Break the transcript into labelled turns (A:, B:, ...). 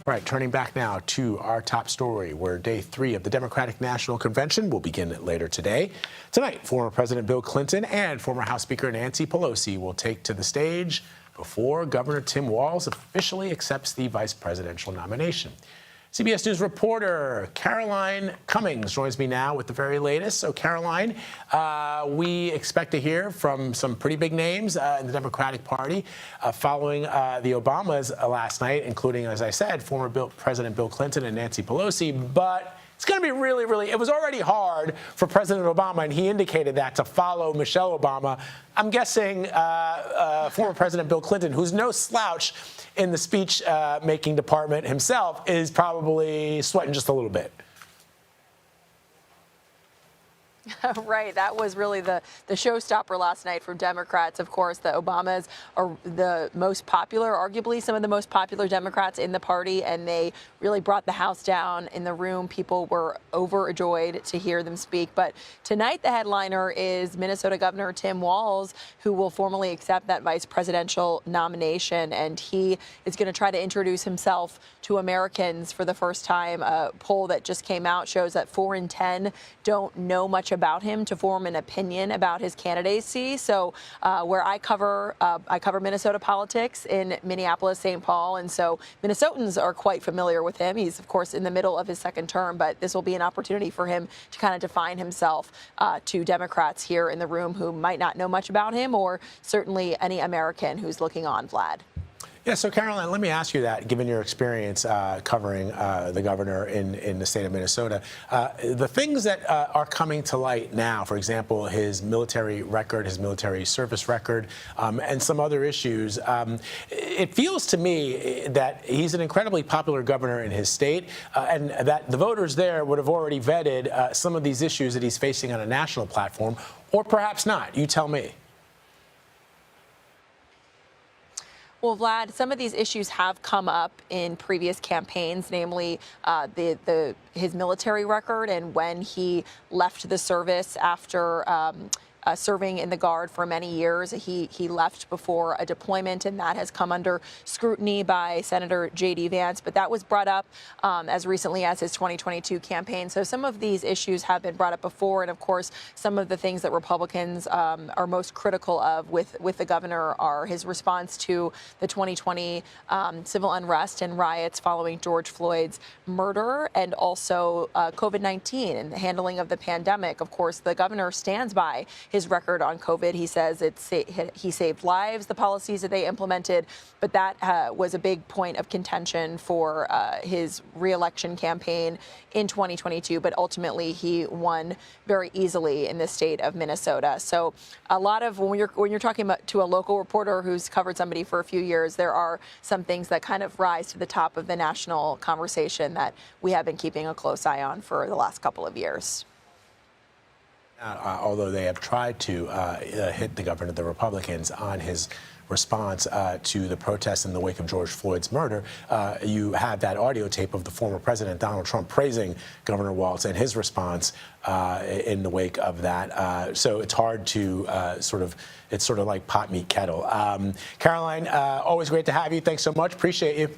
A: All right, turning back now to our top story, where day 3 of the Democratic National Convention will begin later today. Tonight, former President Bill Clinton and former House Speaker Nancy Pelosi will take to the stage before Governor Tim Walz officially accepts the vice presidential nomination. CBS News reporter Caroline Cummings joins me now with the very latest. So, Caroline, we expect to hear from some pretty big names in the Democratic Party following the Obamas last night, including, as I said, former President Bill Clinton and Nancy Pelosi. But it's going to be really, it was already hard for President Obama, and he indicated that, to follow Michelle Obama. I'm guessing former President Bill Clinton, who's no slouch in the speech-making department himself, is probably sweating just a little bit.
B: Right. That was really the showstopper last night for Democrats. Of course, the Obamas are the most popular, arguably some of the most popular Democrats in the party, and they really brought the house down in the room. People were overjoyed to hear them speak. But tonight, the headliner is Minnesota Governor Tim Walz, who will formally accept that vice presidential nomination. And he is going to try to introduce himself to Americans for the first time. A poll that just came out shows that 4 in 10 don't know much about him to form an opinion about his candidacy. So where I cover Minnesota politics in Minneapolis, St. Paul, and so Minnesotans are quite familiar with him. He's, of course, in the middle of his second term, but this will be an opportunity for him to kind of define himself to Democrats here in the room who might not know much about him, or certainly any American who's looking on, Vlad.
A: Yeah, so Caroline, let me ask you that, given your experience covering the governor in the state of Minnesota, the things that are coming to light now, for example, his military record, his military service record, and some other issues, it feels to me that he's an incredibly popular governor in his state, and that the voters there would have already vetted some of these issues that he's facing on a national platform, or perhaps not. You tell me.
B: Well, Vlad, some of these issues have come up in previous campaigns, namely his military record and when he left the service after serving in the Guard for many years. He left before a deployment, and that has come under scrutiny by Senator J.D. Vance. But that was brought up as recently as his 2022 campaign. So some of these issues have been brought up before. And, of course, some of the things that Republicans are most critical of with the governor are his response to the 2020 civil unrest and riots following George Floyd's murder, and also COVID-19 and the handling of the pandemic. Of course, the governor stands by his record on COVID. He says he saved lives, the policies that they implemented, but that was a big point of contention for his reelection campaign in 2022. But ultimately, he won very easily in the state of Minnesota. So a lot of when you're talking about to a local reporter who's covered somebody for a few years, there are some things that kind of rise to the top of the national conversation that we have been keeping a close eye on for the last couple of years.
A: Although they have tried to hit the governor, the Republicans, on his response to the protests in the wake of George Floyd's murder, you have that audio tape of the former president, Donald Trump, praising Governor Walz and his response in the wake of that. So it's hard to it's sort of like pot, meat, kettle. Caroline, always great to have you. Thanks so much. Appreciate you.